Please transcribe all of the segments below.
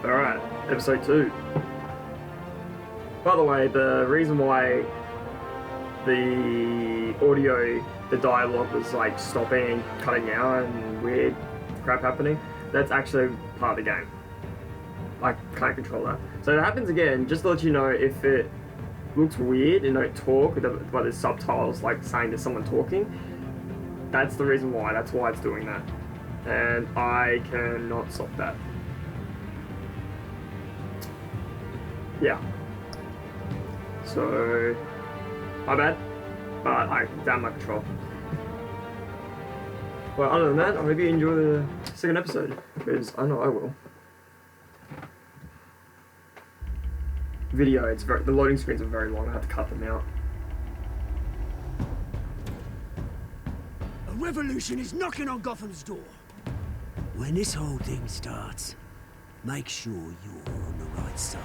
Alright, episode 2. By the way, the reason why the audio, the dialogue was like stopping and cutting out and weird crap happening, that's actually part of the game. I can't control that. So if it happens again, just to let you know, if it looks weird and don't talk, but there's subtitles like saying there's someone talking, that's the reason why. That's why it's doing that. And I cannot stop that. Yeah. So, my bad, but I'm down my control. Well, other than that, I hope you enjoy the second episode, because I know I will. Video, the loading screens are very long, I have to cut them out. A revolution is knocking on Gotham's door. When this whole thing starts, make sure you're on the right side.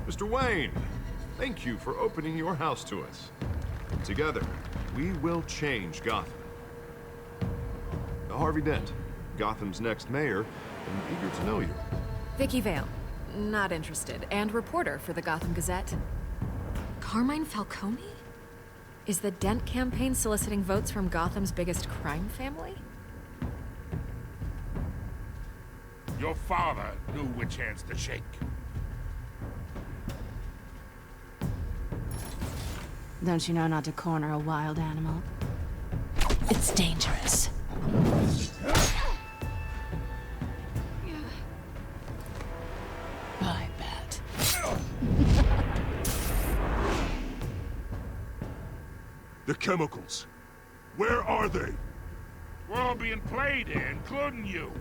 Mr. Wayne, thank you for opening your house to us. Together, we will change Gotham. Harvey Dent, Gotham's next mayor, and eager to know you. Vicky Vale, not interested, and reporter for the Gotham Gazette. Carmine Falcone? Is the Dent campaign soliciting votes from Gotham's biggest crime family? Your father knew which hands to shake. Don't you know not to corner a wild animal? It's dangerous. I bet. The chemicals. Where are they? We're all being played here, including you.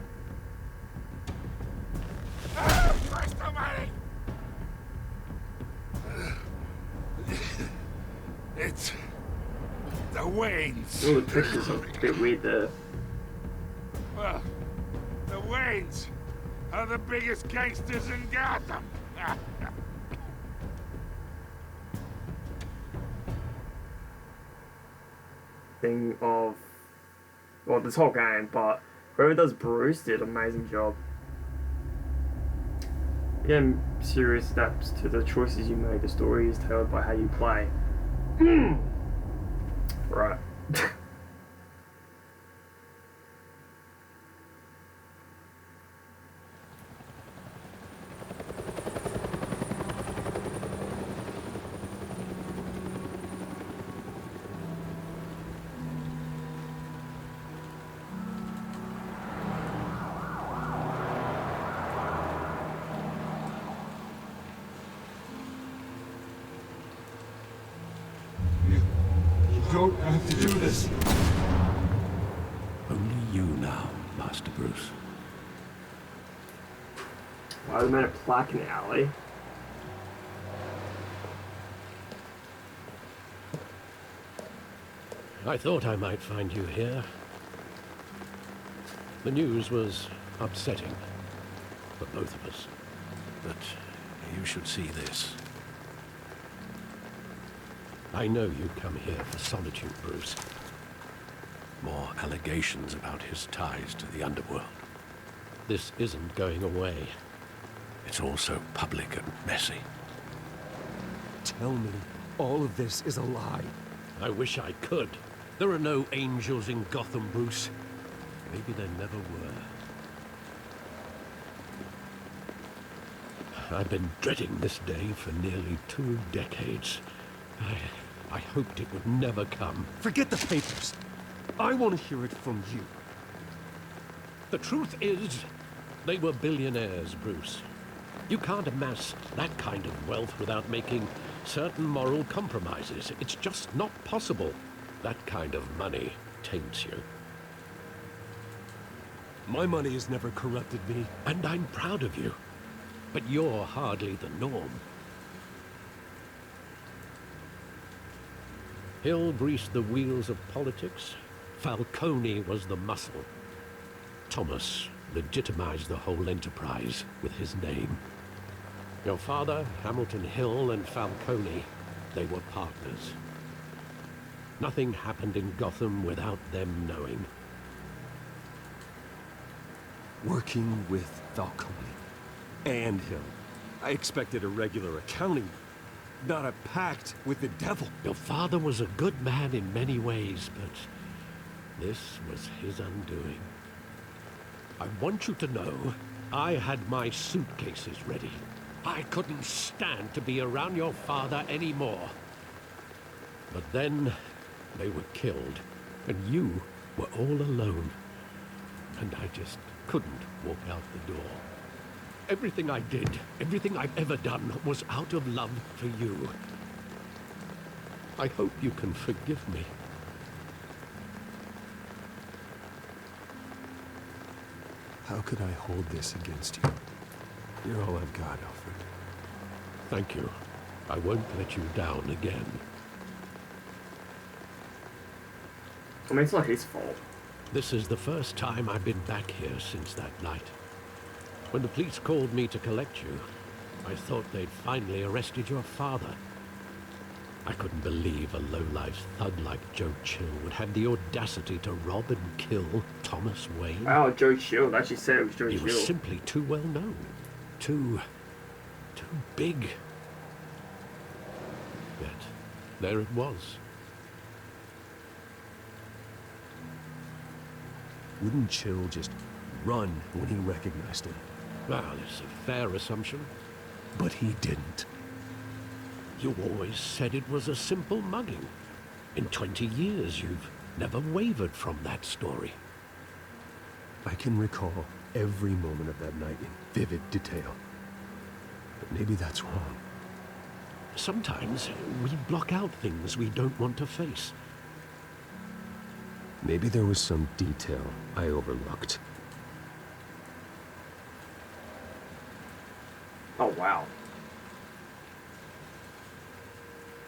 Christ almighty! It's... the Waynes. All the pictures are a bit weird there. Well, the Waynes are the biggest gangsters in Gotham. Thing of, well, this whole game, but whoever does Bruce did an amazing job. Again, serious steps to the choices you make. The story is told by how you play. Right. You don't have to do this. Only you now, Master Bruce. Why the man a plaque in the alley? I thought I might find you here. The news was upsetting for both of us. But you should see this. I know you come here for solitude, Bruce. More allegations about his ties to the underworld. This isn't going away. It's also public and messy. Tell me, all of this is a lie. I wish I could. There are no angels in Gotham, Bruce. Maybe there never were. I've been dreading this day for nearly 2 decades. I hoped it would never come. Forget the papers. I want to hear it from you. The truth is, they were billionaires, Bruce. You can't amass that kind of wealth without making certain moral compromises. It's just not possible. That kind of money taints you. My money has never corrupted me. And I'm proud of you. But you're hardly the norm. Hill greased the wheels of politics. Falcone was the muscle. Thomas legitimized the whole enterprise with his name. Your father, Hamilton Hill, and Falcone, they were partners. Nothing happened in Gotham without them knowing. working with Falcone and him. I expected a regular accounting, not a pact with the devil. Your father was a good man in many ways, but this was his undoing. I want you to know, I had my suitcases ready. I couldn't stand to be around your father anymore. But then, they were killed, and you were all alone. And I just couldn't walk out the door. Everything I did, everything I've ever done, was out of love for you. I hope you can forgive me. How could I hold this against you? You're all I've got, Alfred. Thank you. I won't let you down again. I mean, it's not his fault. This is the first time I've been back here since that night. When the police called me to collect you, I thought they'd finally arrested your father. I couldn't believe a low-life thug like Joe Chill would have the audacity to rob and kill Thomas Wayne. Oh, Joe Chill. They actually said it was Joe He Chill. was simply too well known. Too big. Yet, there it was. Wouldn't Chill just run when he recognized him? Well, it's a fair assumption. But he didn't. You always said it was a simple mugging. In 20 years, you've never wavered from that story. I can recall every moment of that night in vivid detail. But maybe that's wrong. Sometimes we block out things we don't want to face. Maybe there was some detail I overlooked. Oh, wow.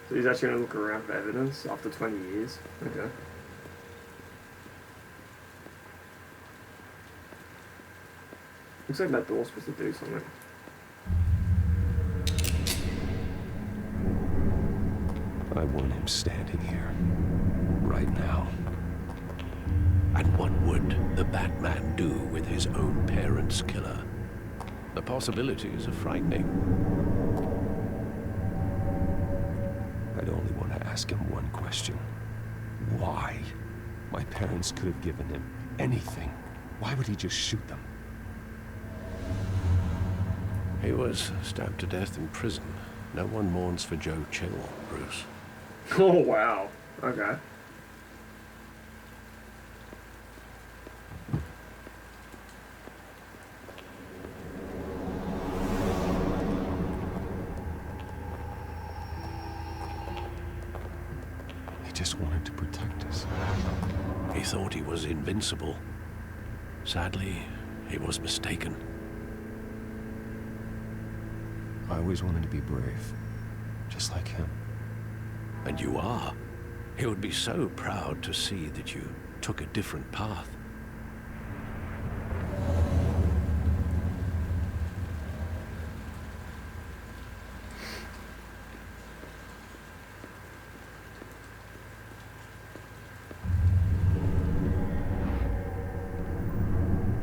So he's actually going to look around for evidence after 20 years? Okay. Looks like that door's supposed to do something. I want him standing here. Right now. And what would the Batman do with his own parents' killer? The possibilities are frightening. I'd only want to ask him one question. Why? My parents could have given him anything. Why would he just shoot them? He was stabbed to death in prison. No one mourns for Joe Chill, Bruce. Oh, wow. Okay. He just wanted to protect us. He thought he was invincible. Sadly, he was mistaken. I always wanted to be brave. Just like him. And you are. He would be so proud to see that you took a different path.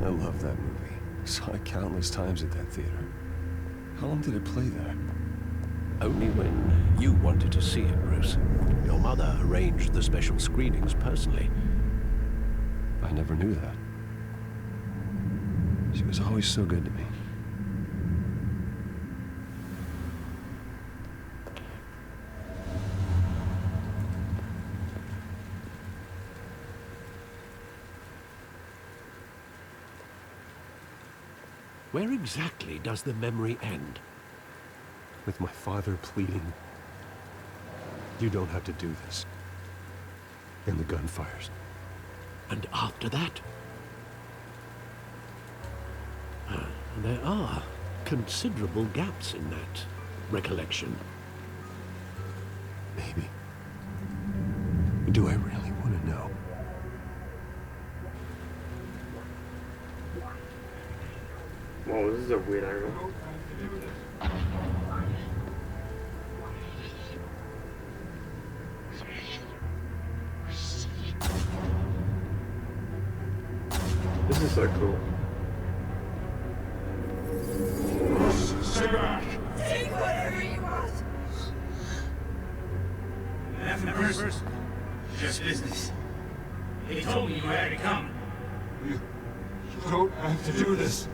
I love that movie. Saw it countless times at that theater. How long did it play there? Only when you wanted to see it, Bruce. Your mother arranged the special screenings personally. I never knew that. She was always so good to me. Where exactly does the memory end? With my father pleading, "You don't have to do this." And the gun fires. And after that? There are considerable gaps in that recollection. Maybe. Do I really want to know? Whoa, this is a weird angle. This is so cool. way back. Take whatever you want. Nothing personal. Just business. They told me you had it coming. You don't have to do this.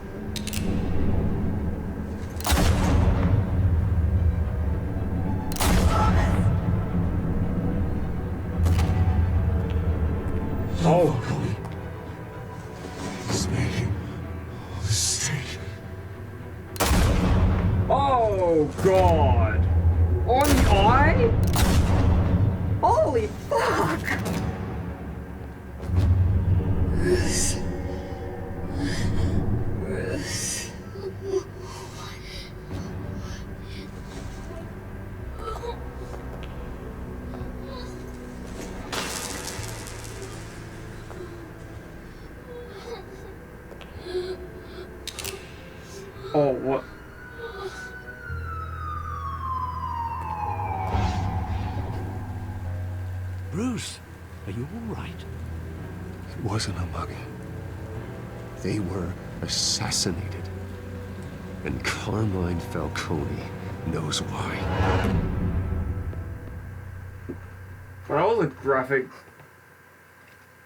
Oh. He's making a mistake. Oh god. On the eye? Holy fuck. Oh, what? Bruce, are you all right? It wasn't a mugging. They were assassinated. And Carmine Falcone knows why. That was a graphic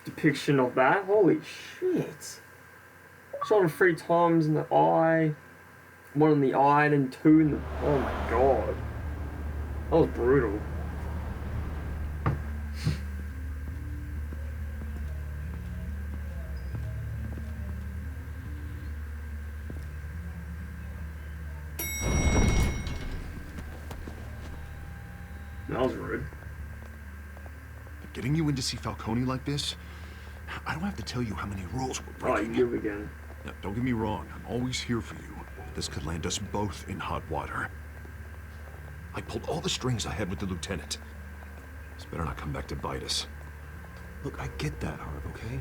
depiction of that. Holy shit. Shot him 3 times in the eye. 1 in the eye and then 2 in the... Oh my god. That was brutal. That was rude. Getting you in to see Falcone like this? I don't have to tell you how many rules we're breaking. Oh, you again. Now, don't get me wrong, I'm always here for you. But this could land us both in hot water. I pulled all the strings I had with the lieutenant. This better not come back to bite us. Look, I get that, Harv, okay?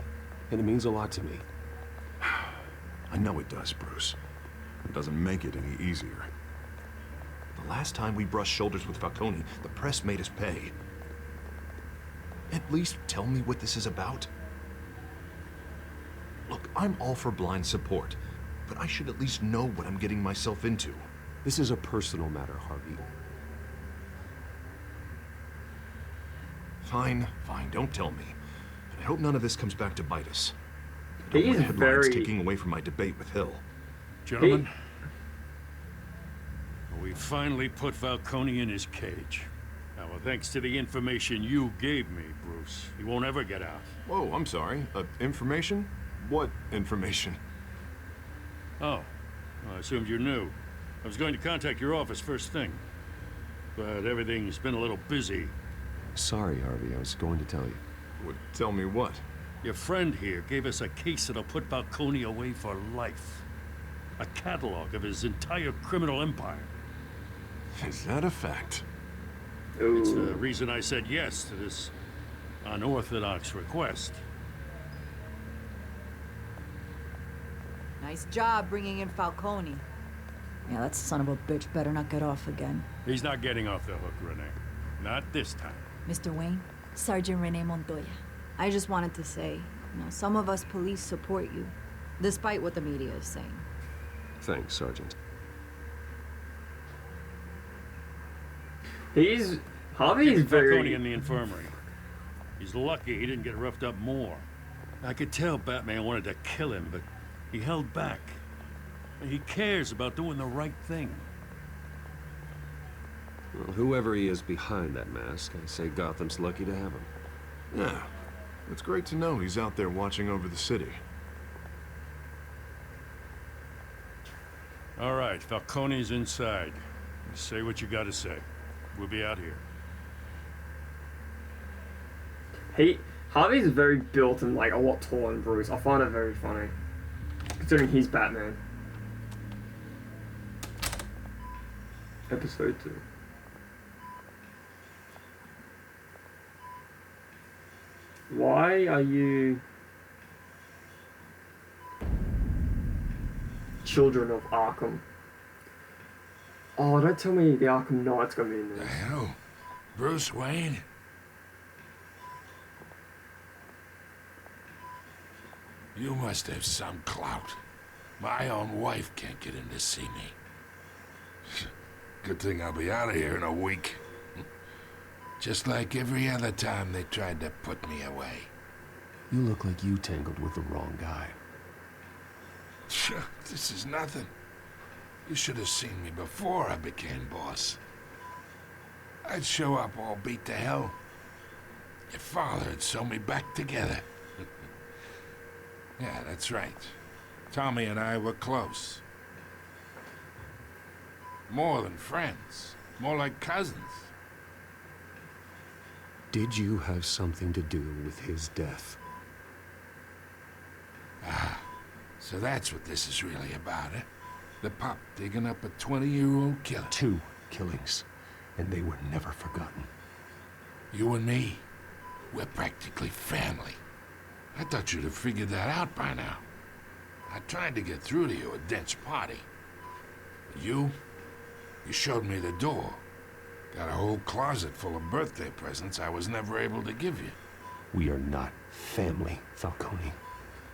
And it means a lot to me. I know it does, Bruce. It doesn't make it any easier. The last time we brushed shoulders with Falcone, the press made us pay. At least tell me what this is about. Look, I'm all for blind support, but I should at least know what I'm getting myself into. This is a personal matter, Harvey. Fine, fine, don't tell me. But I hope none of this comes back to bite us. I don't He's want headlines very... taking away from my debate with Hill. Gentlemen, we finally put Falcone in his cage. Now, thanks to the information you gave me, Bruce, he won't ever get out. Whoa, I'm sorry. Information? What information? Oh, well, I assumed you knew. I was going to contact your office first thing, but everything's been a little busy. Sorry, Harvey, I was going to tell you. Would tell me what? Your friend here gave us a case that'll put Falcone away for life. A catalog of his entire criminal empire. Is that a fact? Ooh. It's the reason I said yes to this unorthodox request. Nice job bringing in Falcone. Yeah, that son of a bitch better not get off again. He's not getting off the hook, Renee. Not this time. Mr. Wayne, Sergeant Rene Montoya. I just wanted to say, some of us police support you, despite what the media is saying. Thanks, Sergeant. Harvey's very... Falcone in the infirmary. He's lucky he didn't get roughed up more. I could tell Batman wanted to kill him, but he held back. He cares about doing the right thing. Well, whoever he is behind that mask, I say Gotham's lucky to have him. Yeah. It's great to know he's out there watching over the city. All right, Falcone's inside. Say what you gotta say. We'll be out here. Harvey's very built and like a lot taller than Bruce. I find it very funny, considering he's Batman. Episode 2. Why are you children of Arkham? Oh, don't tell me the Arkham Knight's gonna be in The there. hell? Bruce Wayne? You must have some clout. My own wife can't get in to see me. Good thing I'll be out of here in a week. Just like every other time they tried to put me away. You look like you tangled with the wrong guy. This is nothing. You should have seen me before I became boss. I'd show up all beat to hell. Your father had sew me back together. Yeah, that's right. Tommy and I were close. More than friends. More like cousins. Did you have something to do with his death? Ah, so that's what this is really about, eh? The pup digging up a 20-year-old killer. 2 killings, and they were never forgotten. You and me, we're practically family. I thought you'd have figured that out by now. I tried to get through to you at Dent's party. You showed me the door. Got a whole closet full of birthday presents I was never able to give you. We are not family, Falcone.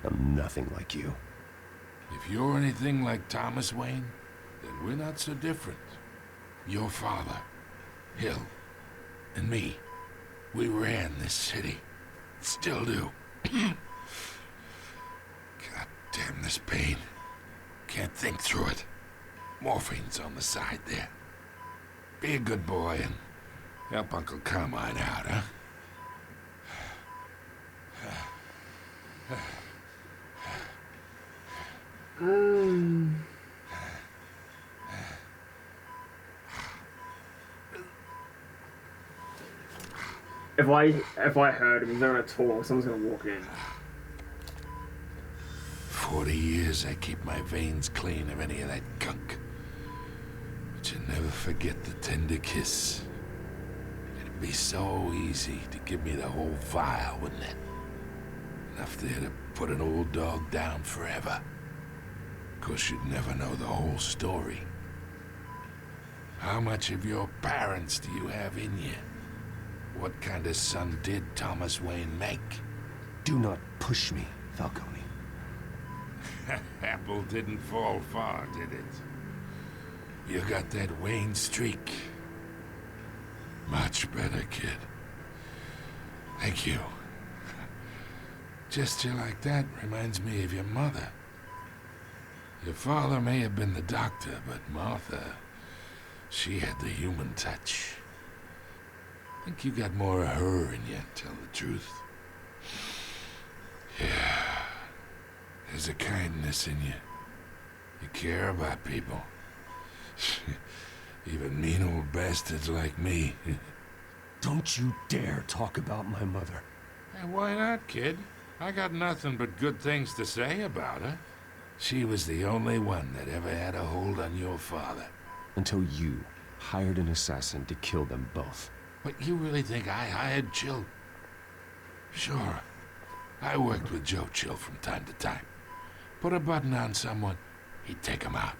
I'm nothing like you. If you're anything like Thomas Wayne, then we're not so different. Your father, Hill, and me, we ran this city. Still do. God damn this pain. Can't think through it. Morphine's on the side there. Be a good boy and help Uncle Carmine out, huh? If I heard him, he's not gonna talk. Someone's gonna walk in. 40 years I keep my veins clean of any of that gunk. But you never forget the tender kiss. It'd be so easy to give me the whole vial, wouldn't it? Enough there to put an old dog down forever. Of course, you'd never know the whole story. How much of your parents do you have in you? What kind of son did Thomas Wayne make? Do not push me, Falcone. Apple didn't fall far, did it? You got that Wayne streak. Much better, kid. Thank you. Gesture like that reminds me of your mother. Your father may have been the doctor, but Martha, she had the human touch. I think you got more of her in you, to tell the truth. Yeah. There's a kindness in you. You care about people. Even mean old bastards like me. Don't you dare talk about my mother. Hey, why not, kid? I got nothing but good things to say about her. She was the only one that ever had a hold on your father. Until you hired an assassin to kill them both. But you really think I hired Chill? Sure. I worked with Joe Chill from time to time. Put a button on someone, he'd take him out.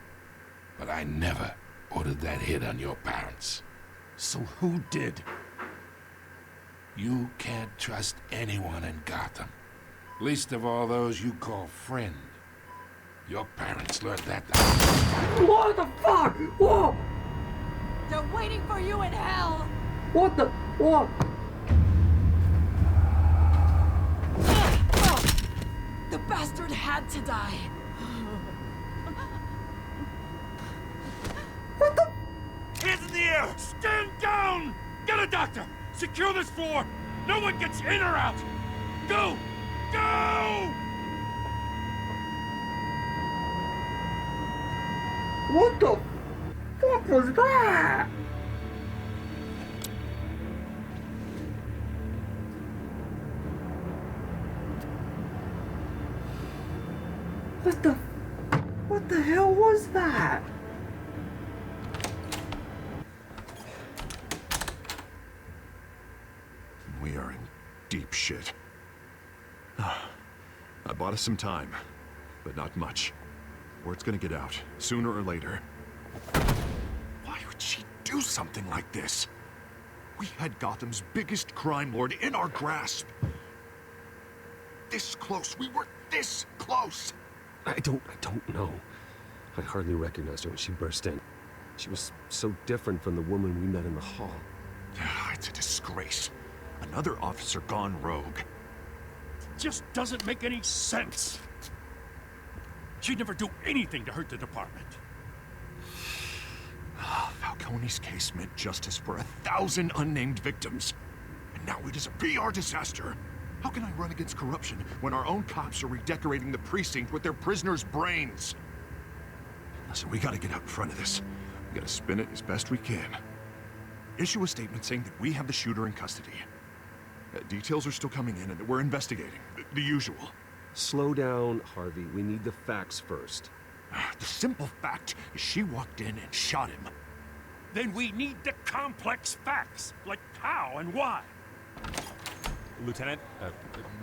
But I never ordered that hit on your parents. So who did? You can't trust anyone in Gotham. Least of all those you call friend. Your parents learned that. What the fuck? Whoa! They're waiting for you in hell! What the? What? The bastard had to die. What the? Hands in the air! Stand down! Get a doctor! Secure this floor! No one gets in or out! Go! Go! What the fuck was that? What the hell was that? We are in deep shit. I bought us some time, but not much. Word's gonna get out, sooner or later. Why would she do something like this? We had Gotham's biggest crime lord in our grasp. This close, we were this close. I don't know. I hardly recognized her when she burst in. She was so different from the woman we met in the hall. It's a disgrace. Another officer gone rogue. Just doesn't make any sense. She'd never do anything to hurt the department. Falcone's case meant justice for 1,000 unnamed victims. And now it is a PR disaster. How can I run against corruption when our own cops are redecorating the precinct with their prisoners' brains? Listen, we gotta get out in front of this. We gotta spin it as best we can. Issue a statement saying that we have the shooter in custody. Details are still coming in and that we're investigating. The usual. Slow down, Harvey. We need the facts first. The simple fact is she walked in and shot him. Then we need the complex facts, like how and why. Lieutenant,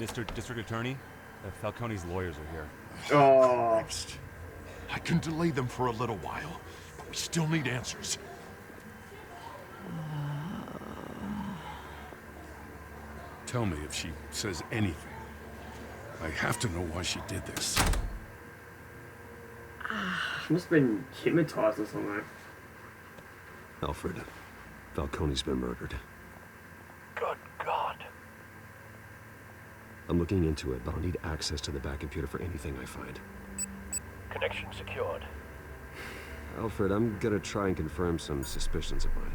Mr. District Attorney, Falcone's lawyers are here. Oh. I can delay them for a little while, but we still need answers. Tell me if she says anything. I have to know why she did this. She must have been hypnotized or something. Alfred, Falcone's been murdered. Good God. I'm looking into it, but I'll need access to the back computer for anything I find. Connection secured. Alfred, I'm gonna try and confirm some suspicions of mine.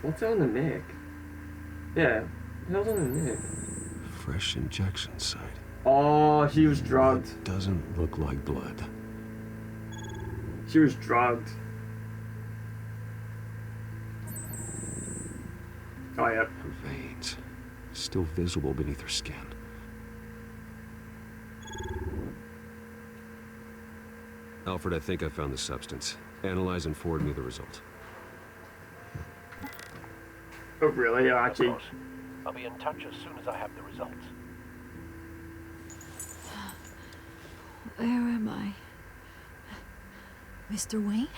What's on the neck? Yeah, what's on the neck? Fresh injection site. Oh, she was drugged. It doesn't look like blood. She was drugged. Oh, yep. Her veins, still visible beneath her skin. Alfred, I think I found the substance. Analyze and forward me the result. Oh, really, Archie? I'll be in touch as soon as I have the results. Where am I? Mr. Wayne?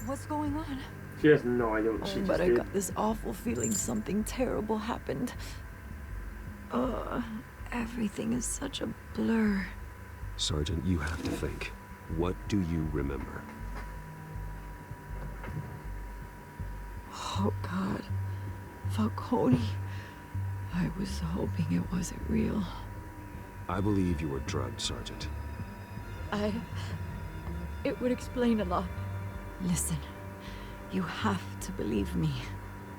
What's going on? She has no idea what she just But I did. got this awful feeling something terrible happened. Everything is such a blur. Sergeant, you have to think. What do you remember? Oh, God. Falcone. I was hoping it wasn't real. I believe you were drugged, Sergeant. It would explain a lot. Listen, you have to believe me.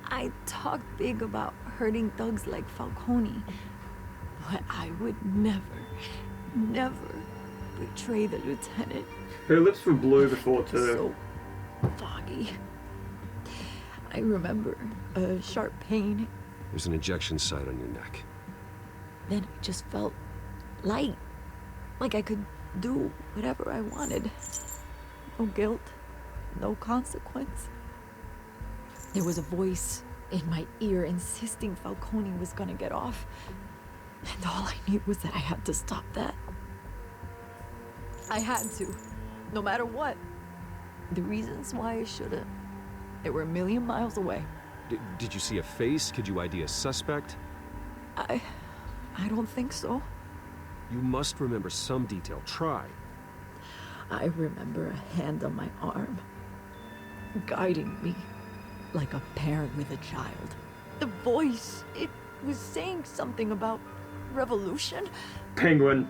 I talk big about hurting thugs like Falcone, but I would never betray the lieutenant. Her lips were blue before, too. So foggy. I remember a sharp pain. There's an injection site on your neck. Then I just felt light. Like I could do whatever I wanted. No guilt, no consequence. There was a voice in my ear insisting Falcone was gonna get off. And all I knew was that I had to stop that. I had to, no matter what. The reasons why I shouldn't, they were a million miles away. Did you see a face? Could you ID a suspect? I don't think so. You must remember some detail. Try. I remember a hand on my arm, guiding me like a parent with a child. The voice, it was saying something about revolution. Penguin.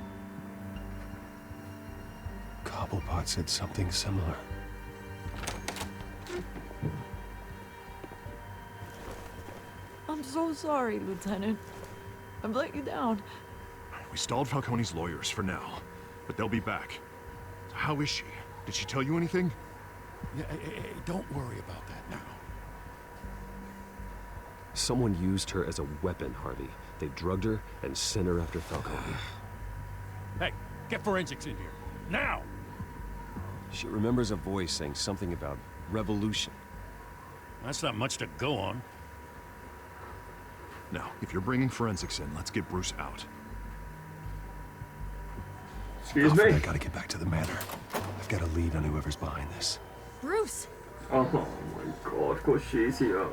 Cobblepot said something similar. I'm so sorry, Lieutenant. I've let you down. We stalled Falcone's lawyers for now, but they'll be back. So how is she? Did she tell you anything? Yeah, hey, don't worry about that now. Someone used her as a weapon, Harvey. They drugged her and sent her after Falcone. Hey, get forensics in here. Now! She remembers a voice saying something about revolution. That's not much to go on. Now, if you're bringing forensics in, let's get Bruce out. Excuse Alfred, me? I gotta get back to the manor. I've got a lead on whoever's behind this. Bruce! Oh my god, of course she's here.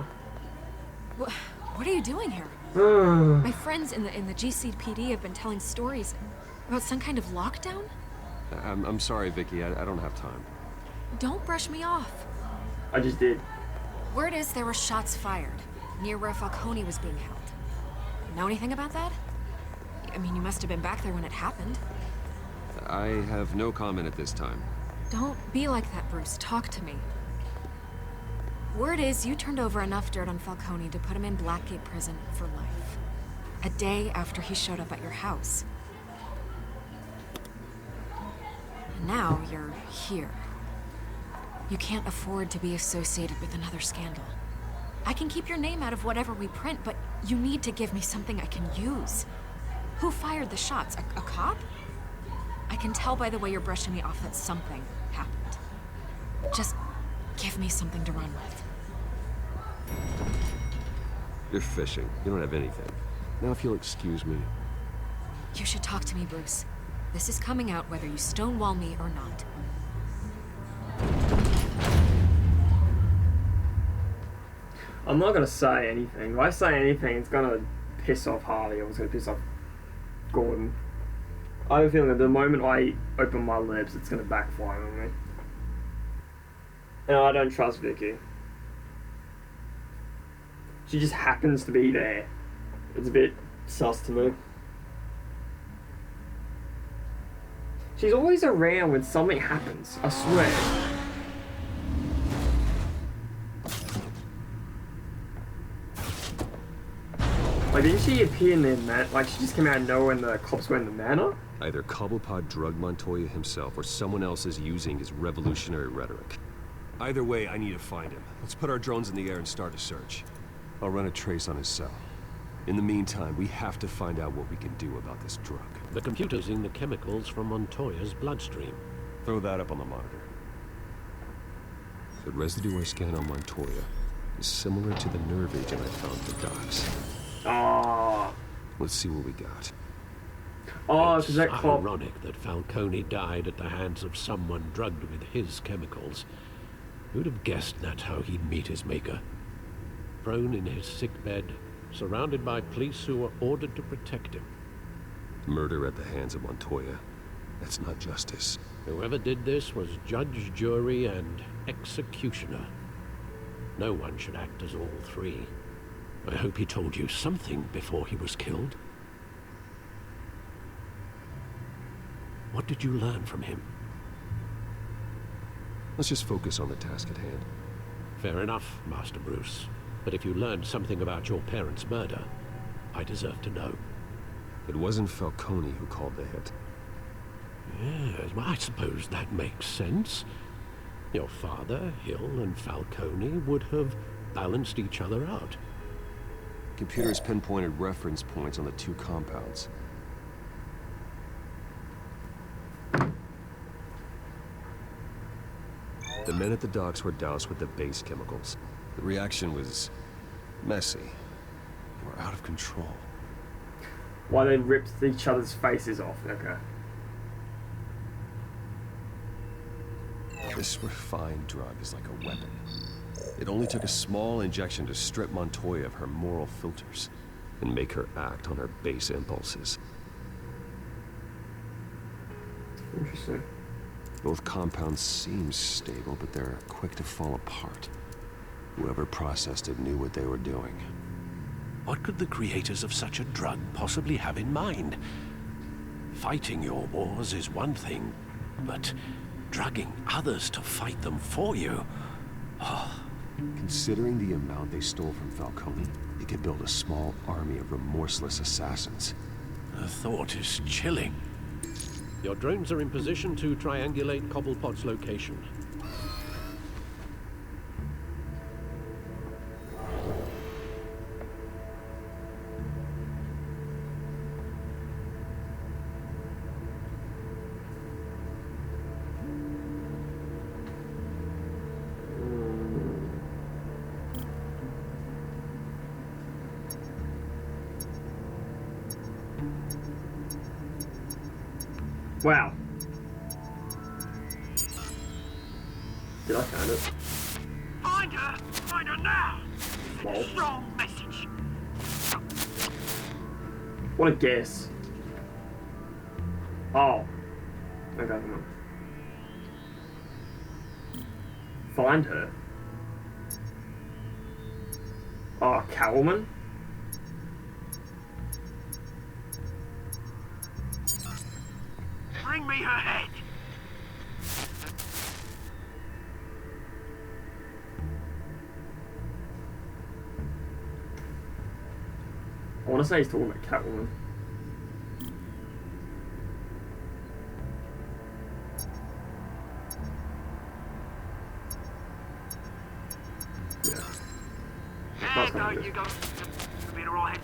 What are you doing here? My friends in the GCPD have been telling stories about some kind of lockdown. I'm sorry, Vicky. I don't have time. Don't brush me off. I just did. Word is there were shots fired near where Falcone was being held. Know anything about that? I mean, you must have been back there when it happened. I have no comment at this time. Don't be like that, Bruce. Talk to me. Word is you turned over enough dirt on Falcone to put him in Blackgate Prison for life. A day after he showed up at your house. And now you're here. You can't afford to be associated with another scandal. I can keep your name out of whatever we print, but you need to give me something I can use. Who fired the shots? A cop? I can tell by the way you're brushing me off that something happened. Just give me something to run with. You're fishing. You don't have anything. Now if you'll excuse me. You should talk to me, Bruce. This is coming out whether you stonewall me or not. I'm not gonna say anything. If I say anything, it's gonna piss off Harley, or it's gonna piss off Gordon. I have a feeling that the moment I open my lips, it's gonna backfire on me. And I don't trust Vicky. She just happens to be there. It's a bit sus to me. She's always around when something happens, I swear. Like, didn't she appear in there, like, she just came out of nowhere when the cops were in the manor? Either Cobblepot drugged Montoya himself, or someone else is using his revolutionary rhetoric. Either way, I need to find him. Let's put our drones in the air and start a search. I'll run a trace on his cell. In the meantime, we have to find out what we can do about this drug. The computer's in the chemicals from Montoya's bloodstream. Throw that up on the monitor. The residue I scan on Montoya is similar to the nerve agent I found at the docks. Oh. Let's see what we got. Oh, it's because that cop... ironic that Falcone died at the hands of someone drugged with his chemicals. Who'd have guessed that's how he'd meet his maker? Prone in his sickbed, surrounded by police who were ordered to protect him. Murder at the hands of Montoya. That's not justice. Whoever did this was judge, jury, and executioner. No one should act as all three. I hope he told you something before he was killed. What did you learn from him? Let's just focus on the task at hand. Fair enough, Master Bruce. But if you learned something about your parents' murder, I deserve to know. It wasn't Falcone who called the hit. Yes, well, I suppose that makes sense. Your father, Hill, and Falcone would have balanced each other out. Computers pinpointed reference points on the two compounds. The men at the docks were doused with the base chemicals. The reaction was messy. They were out of control. Why they ripped each other's faces off, okay. This refined drug is like a weapon. It only took a small injection to strip Montoya of her moral filters and make her act on her base impulses. Interesting. Both compounds seem stable, but they're quick to fall apart. Whoever processed it knew what they were doing. What could the creators of such a drug possibly have in mind? Fighting your wars is one thing, but drugging others to fight them for you? Oh. Considering the amount they stole from Falcone, they could build a small army of remorseless assassins. The thought is chilling. Your drones are in position to triangulate Cobblepot's location. Wow. Did I find it? Find her! Find her now! Lol. Strong message. Want to guess? Oh. Okay, come on. Find her. Oh, Catwoman? Bring me her head. I want to say he's talking about Catwoman. Yeah. No, you go. You'll be alright.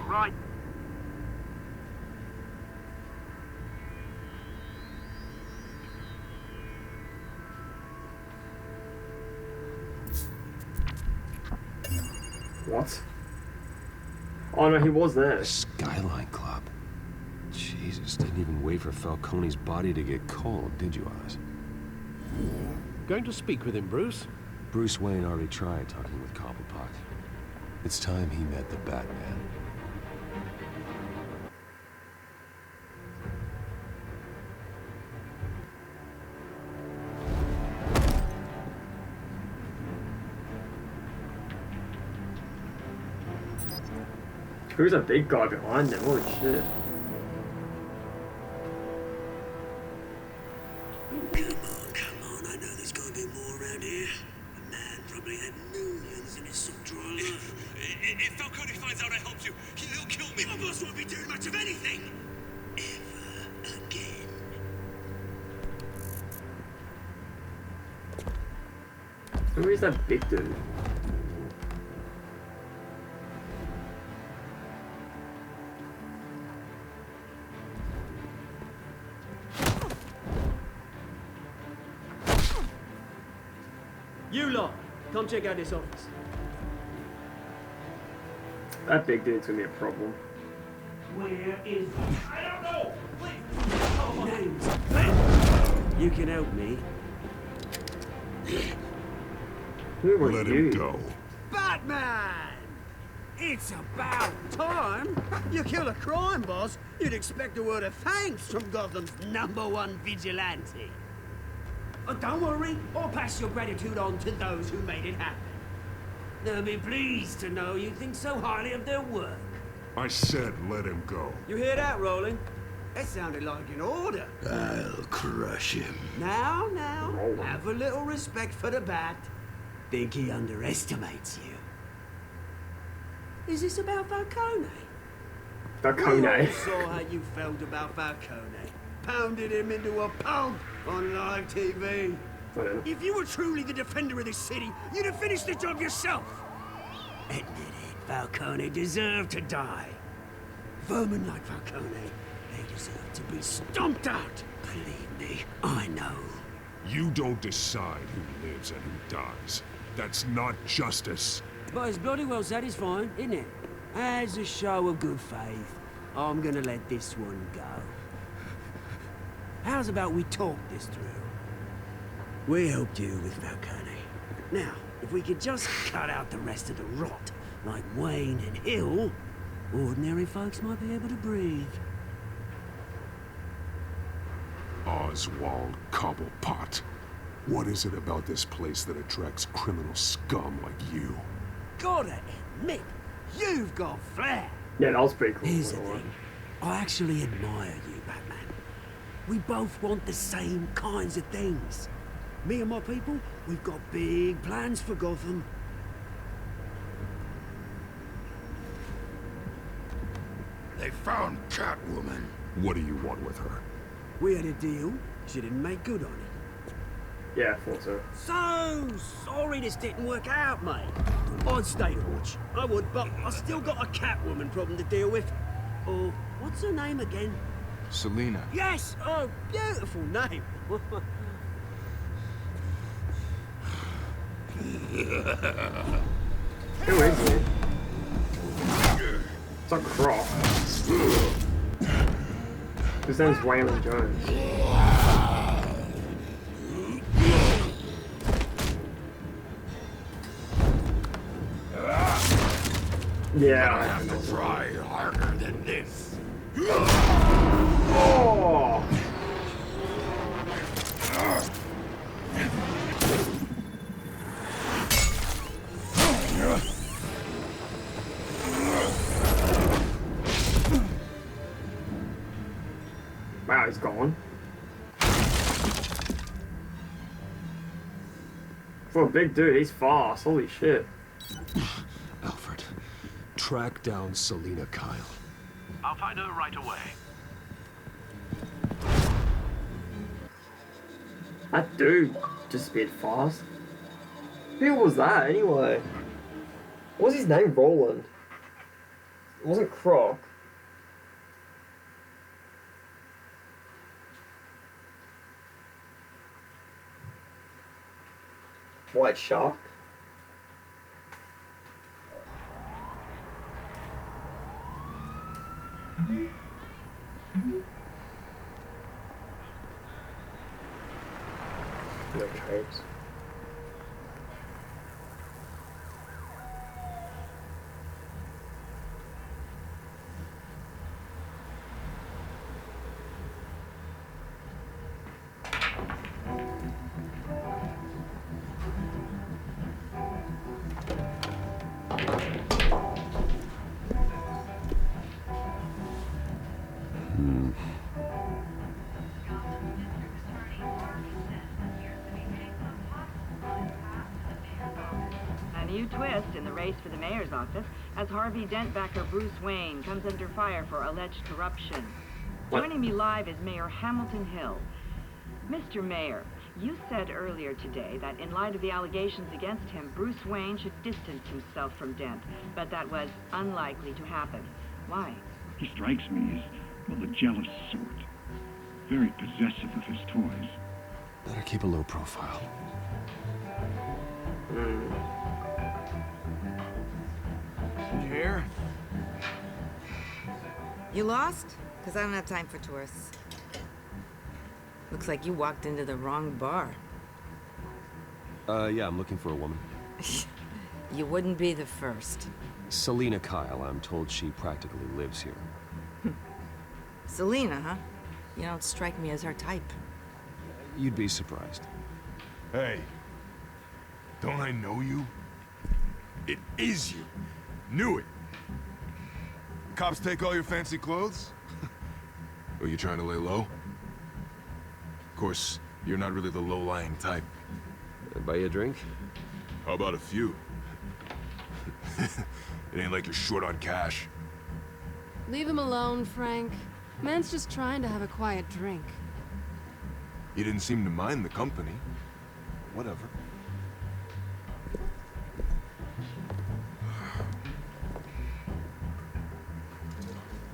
Alright. What? Oh no, he was there. Skyline Club. Jesus, didn't even wait for Falcone's body to get cold, did you, Oz? Going to speak with him, Bruce? Bruce Wayne already tried talking with Cobblepot. It's time he met the Batman. Who's a big guy behind them? Holy shit. Come on, I know there's gonna be more around here. A man probably had millions in his sock drawer. If Falcone finds out I helped you, he'll kill me. My boss won't be doing much of anything. Ever again. Who is that big dude? You lot, come check out this office. That big dude's gonna be a problem. Where is he? I don't know. Please. Name's Ben. You can help me. Who were Let you? him go. Batman! It's about time. You kill a crime boss, you'd expect a word of thanks from Gotham's #1 vigilante. Oh, don't worry, I'll pass your gratitude on to those who made it happen. They'll be pleased to know you think so highly of their work. I said let him go. You hear that, Roland? That sounded like an order. I'll crush him. Now, have a little respect for the Bat. Think he underestimates you. Is this about Falcone? We Falcone. all saw how you felt about Falcone. Pounded him into a pulp on live TV. If you were truly the defender of this city, you'd have finished the job yourself. Admit it, Falcone deserved to die. Vermin like Falcone, they deserve to be stomped out. Believe me, I know. You don't decide who lives and who dies. That's not justice. But it's bloody well satisfying, isn't it? As a show of good faith, I'm gonna let this one go. How's about we talk this through? We helped you with Falcone. Now, if we could just cut out the rest of the rot, like Wayne and Hill, ordinary folks might be able to breathe. Oswald Cobblepot. What is it about this place that attracts criminal scum like you? Gotta admit, you've got flair. Yeah, that was pretty cool. Here's the thing. I actually admire you, Batman. We both want the same kinds of things. Me and my people, we've got big plans for Gotham. They found Catwoman. What do you want with her? We had a deal. She didn't make good on it. Yeah, I thought so. So sorry this didn't work out, mate. I'd stay to watch. I would, but I still got a Catwoman problem to deal with. Oh, what's her name again? Selena. Yes! Oh, beautiful name. Who is it? It's a Croc. His name's Waylon Jones. Yeah. But I have to try harder than this. Oh! Wow, he's gone. For a big dude, he's fast. Holy shit. Alfred, track down Selina Kyle. I'll find her right away. That dude just spit fast. Who was that anyway? What was his name? Roland. It wasn't Croc. White Shark. No trades. A new twist in the race for the mayor's office as Harvey Dent-backer Bruce Wayne comes under fire for alleged corruption. Joining me live is Mayor Hamilton Hill. Mr. Mayor, you said earlier today that in light of the allegations against him, Bruce Wayne should distance himself from Dent, but that was unlikely to happen. Why? He strikes me as, well, the jealous sort. Very possessive of his toys. Better keep a low profile. You here? You lost? Because I don't have time for tourists. Looks like you walked into the wrong bar. Yeah, I'm looking for a woman. You wouldn't be the first. Selina Kyle, I'm told she practically lives here. Selina, huh? You don't strike me as her type. You'd be surprised. Hey, don't I know you? It is you. Knew it. Cops take all your fancy clothes? Are you trying to lay low? Of course, you're not really the low-lying type. Buy you a drink? How about a few? It ain't like you're short on cash. Leave him alone, Frank. Man's just trying to have a quiet drink. You didn't seem to mind the company. Whatever.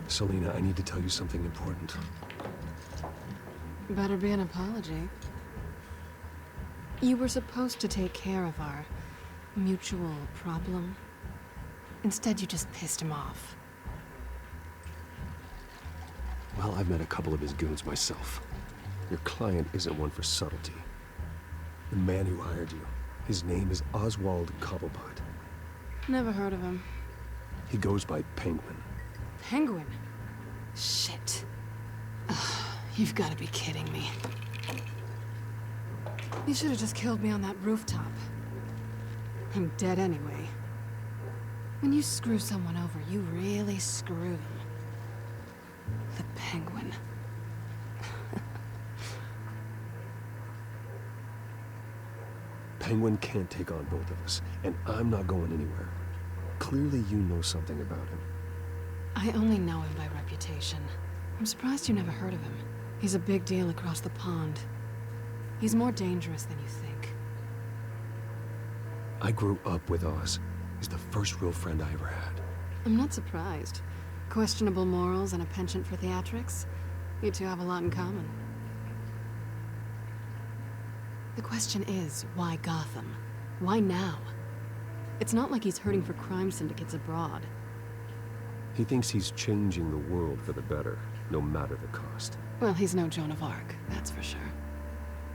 Selina, I need to tell you something important. Better be an apology. You were supposed to take care of our mutual problem. Instead, you just pissed him off. Well, I've met a couple of his goons myself. Your client isn't one for subtlety. The man who hired you, his name is Oswald Cobblepot. Never heard of him. He goes by Penguin. Penguin? Shit. Ugh, you've got to be kidding me. You should have just killed me on that rooftop. I'm dead anyway. When you screw someone over, you really screw them. The Penguin. Penguin can't take on both of us, and I'm not going anywhere. Clearly you know something about him. I only know him by reputation. I'm surprised you never heard of him. He's a big deal across the pond. He's more dangerous than you think. I grew up with Oz. He's the first real friend I ever had. I'm not surprised. Questionable morals and a penchant for theatrics. You two have a lot in common. The question is, why Gotham? Why now? It's not like he's hurting for crime syndicates abroad. He thinks he's changing the world for the better, no matter the cost. Well, he's no Joan of Arc, that's for sure.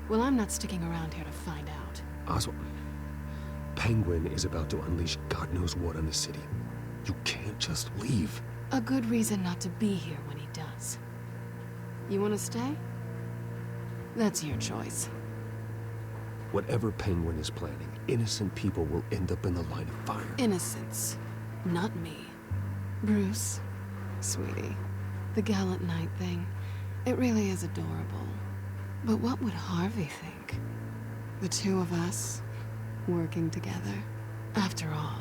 Well, I'm not sticking around here to find out. Oswald, Penguin is about to unleash God knows what on the city. You can't just leave. A good reason not to be here when he does. You want to stay? That's your choice. Whatever Penguin is planning, innocent people will end up in the line of fire. Innocence, not me. Bruce, sweetie, the gallant knight thing, it really is adorable. But what would Harvey think? The two of us, working together. After all,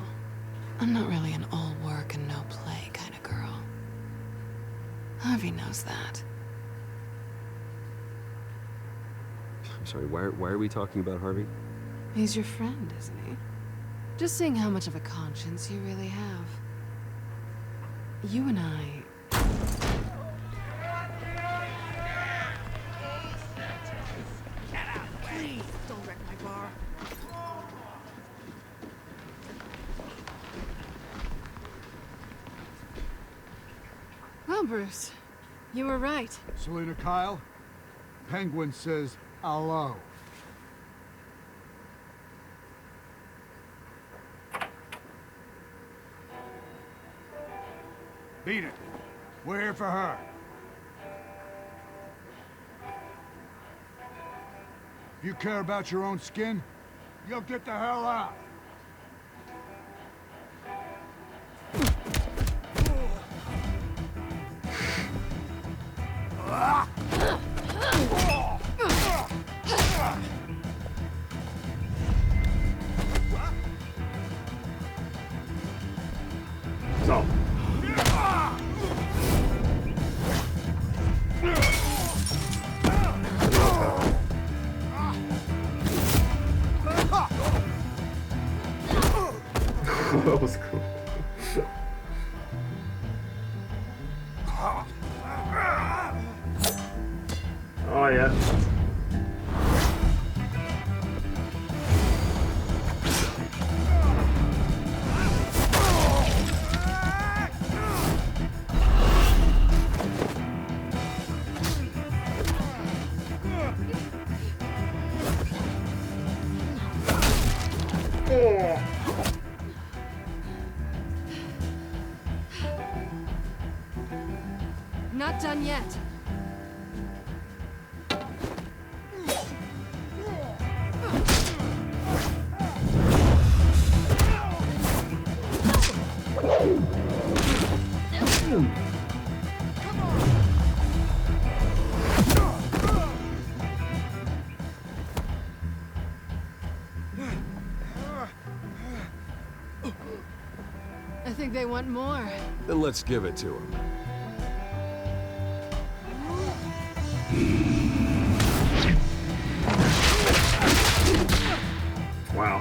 I'm not really an all work and no play kind of girl. Harvey knows that. I'm sorry, why are we talking about Harvey? He's your friend, isn't he? Just seeing how much of a conscience you really have. You and I... Please, don't wreck my bar. Well, Bruce, you were right. Selina Kyle, Penguin says hello. Beat it. We're here for her. If you care about your own skin, you'll get the hell out. So. That was cool. Oh yeah. Not done yet. I think they want more. Then let's give it to him. Wow.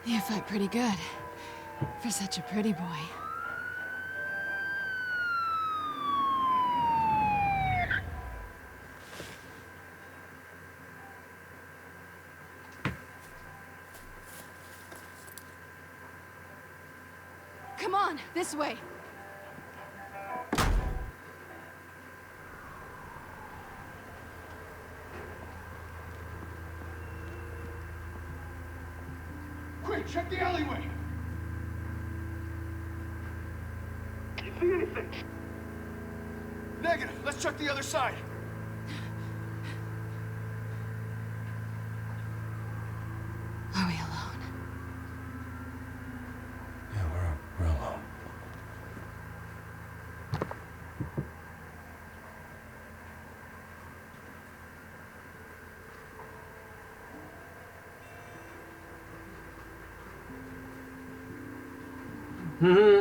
You fight pretty good. For such a pretty boy. Come on, this way. Quick, check the alleyway! You see anything? Negative. Let's check the other side. Are we alone? Yeah, we're alone.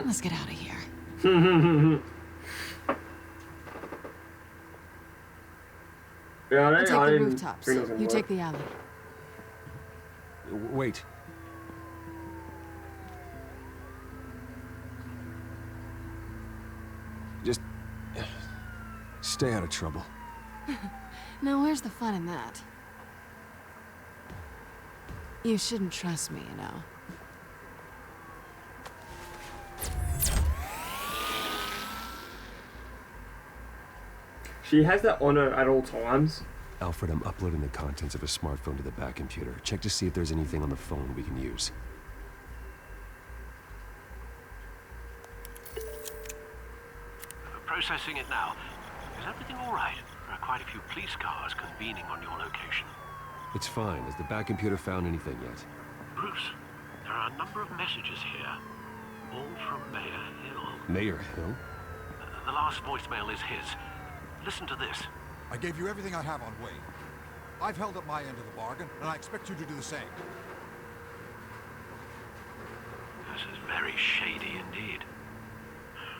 Let's get out of here. Yeah, I'll take I the didn't rooftops. bring those You anymore. take the alley. Wait. Just... stay out of trouble. Now where's the fun in that? You shouldn't trust me, you know. She has that on her at all times. Alfred, I'm uploading the contents of a smartphone to the back computer. Check to see if there's anything on the phone we can use. Processing it now. Is everything all right? There are quite a few police cars convening on your location. It's fine. Has the back computer found anything yet? Bruce, there are a number of messages here. All from Mayor Hill. Mayor Hill? The last voicemail is his. Listen to this. I gave you everything I have on Wayne. I've held up my end of the bargain, and I expect you to do the same. This is very shady indeed.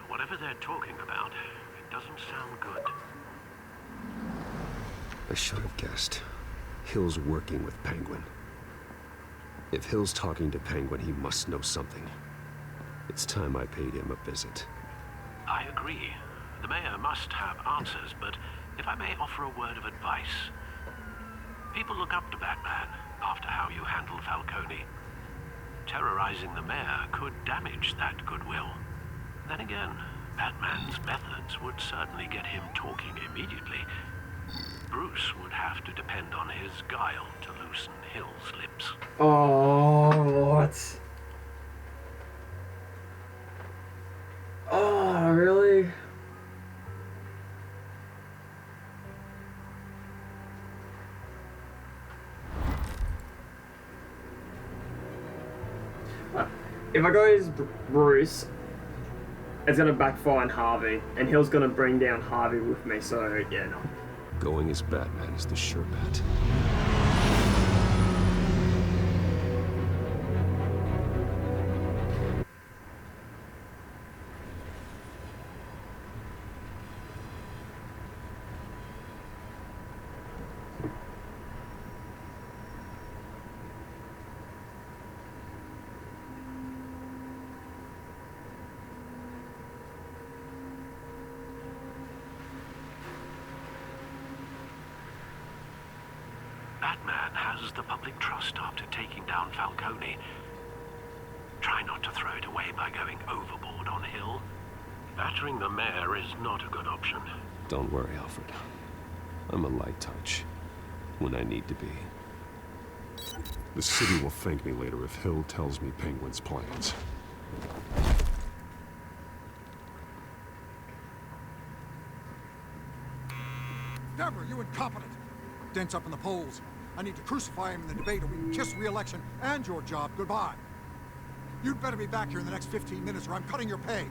Whatever they're talking about, it doesn't sound good. I should have guessed. Hill's working with Penguin. If Hill's talking to Penguin, he must know something. It's time I paid him a visit. I agree. The mayor must have answers, but if I may offer a word of advice. People look up to Batman after how you handled Falcone. Terrorizing the mayor could damage that goodwill. Then again, Batman's methods would certainly get him talking immediately. Bruce would have to depend on his guile to loosen Hill's lips. Oh, what? Oh, really? If I go as Bruce, it's gonna backfire on Harvey, and Hill's gonna bring down Harvey with me, so yeah, no. Going as Batman is the sure bet. Batman has the public trust after taking down Falcone. Try not to throw it away by going overboard on Hill. Battering the mayor is not a good option. Don't worry, Alfred. I'm a light touch when I need to be. The city will thank me later if Hill tells me Penguin's plans. Deborah, you incompetent! Dent's up in the polls. I need to crucify him in the debate or we can kiss re-election and your job goodbye. You'd better be back here in the next 15 minutes or I'm cutting your pay.